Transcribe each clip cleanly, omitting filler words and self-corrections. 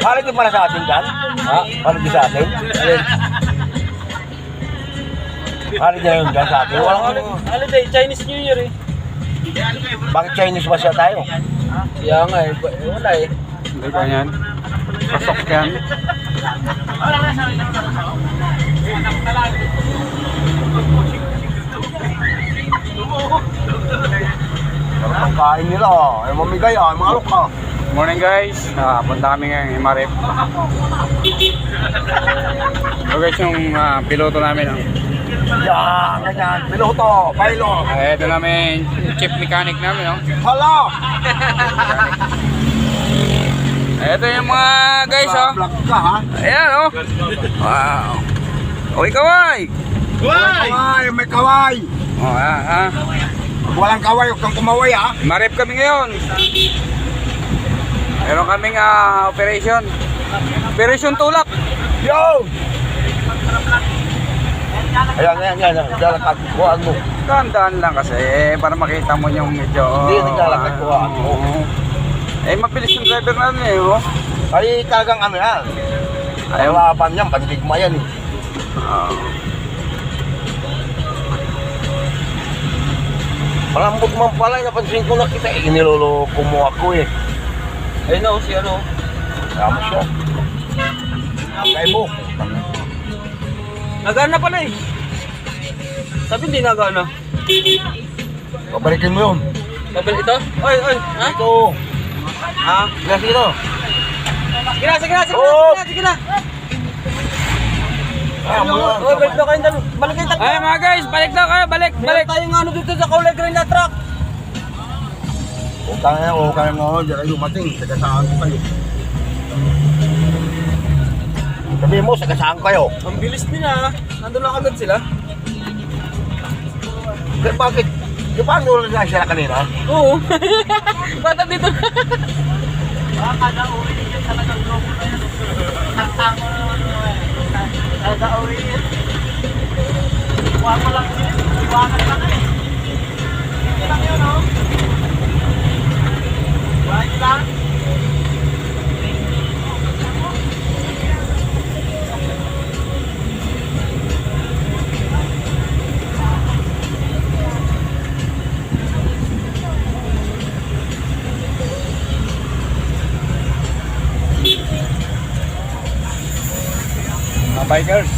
Balik din pala sa atin dyan? Ha? Balik din sa atin? Balik din yun dyan sa atin? Walang Holiday, Chinese New Year eh. Bakit Chinese ba siya tayo? Kaya nga eh, wala eh. Hindi ba yan? Pasok yan. Parang pangkain nila ay mamigay ay mga alok Morning guys, punta kami ngayon Himarip. So guys, yung piloto namin. Yan, ganyan, piloto, pilot. Ito namin, chief mechanic namin. Hala! Ito yung mga guys. Vlog ka ha? Ayan Wow. Okay kaway. Kaway, may kaway. Walang kaway, huwag kang kumaway ha? Himarip kami ngayon. Meron kaming operation. Operation tulak. Yo! Ayan, naglalakad, kuhaan mo. Dahan-dahan lang kasi para makita mo yung medyo. Hindi, naglalakad, kuhaan mo. Mabilis yung driver namin Ay, talagang ano yan. Ay, laban yan, pandigma yan eh. Malambot man pala, napansin ko na kita eh, niloloko mo ako eh. Ayun na si ano. Tama siya. Kaya mo. Nagana pala eh. Sabi hindi nagana. Pabalikin mo yun. Babalik ito? Oy, ha? Ito. Ha? Sige na. Sige na. Oy, balik daw kayo dalo. Balik kayo tatlo. Ay mga guys, balik daw kayo, balik. Meron tayong ano dito sa kulay green na truck. Huwag ka nga, diyan kayo dumating. Sagasaan ko kayo. Sabihin mo, sagasaan kayo. Ang bilis nila. Nandun lang agad sila. Pero bakit? Di ba ano lang sila kanina? Oo. Bata dito. Kada uwi niya talagang grupo na yan. Tagtango naman mo eh. Kada uwi niya. Iwan mo lang yun. Iwanan lang eh. Hindi lang yun oh. Iwanan lang. Mga bikers.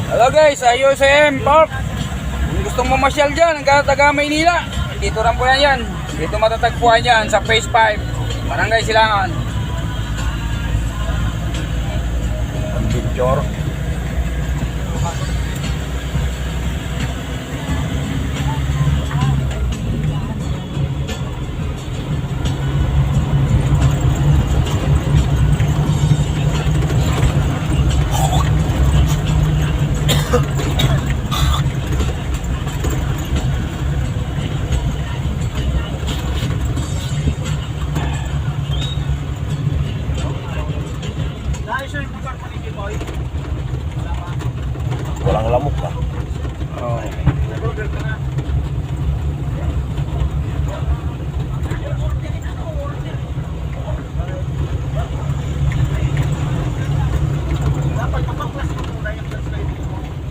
Hello guys, USM Park. Kung gusto mo masyal dyan, ang taga Maynila, dito lang po yan. Dito matatagpuan yan sa Phase 5, Barangay Silangan. Ang picture. Walang lamok ka. Oh.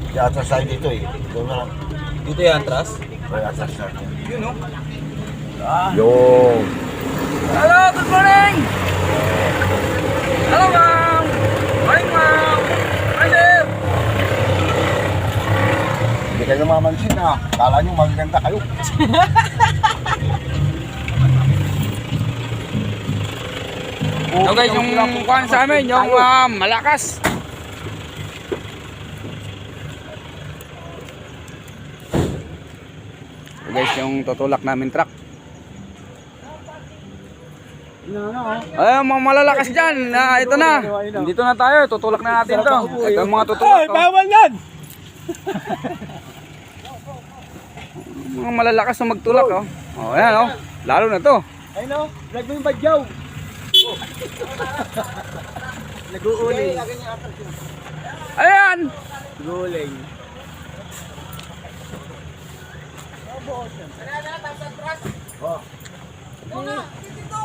Di atas tayo dito eh. Doon na lang. Dito yan, atras. Ay, atas tayo. Yun o. Yung. Hello, good morning! Hello ma'am! Morning ma'am! Hi there! Hindi kayo namamansin ha. Kala nyo magaganda kayo. So guys, yung kuhan sa amin, yung malakas. So guys, yung tutulak namin truck. Ay, mga malalakas dyan. Ito na. Dito na tayo. Tutulak na natin to. Ito yung mga tutulak. Ay, bawal yan! Mga malalakas na magtulak. Oh, ayan oh. Lalo na to. Ay no, vlog mo yung badyaw. Nag-uuling. Ayan! Guling.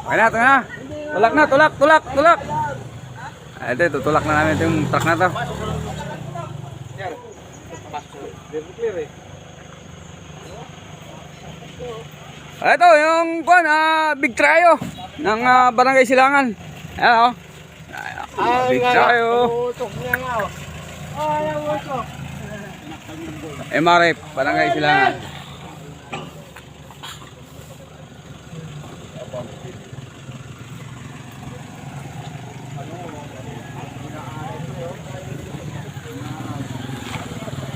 Okay na, ito na. Tulak na, tulak. Ito, tutulak na namin itong truck na to. Ito, yung big tryo ng Barangay Silangan. Ayan, oh. Big tryo. Utok niya nga, oh. Ay, ang utok. MRF, Barangay Silangan.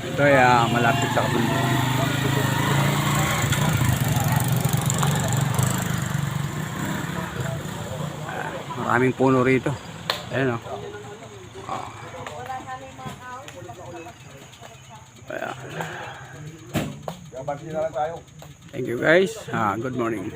Ito ay malapit sa kabundukan. Maraming puno rito. Ayan o. Ayan. Thank you guys. Good morning.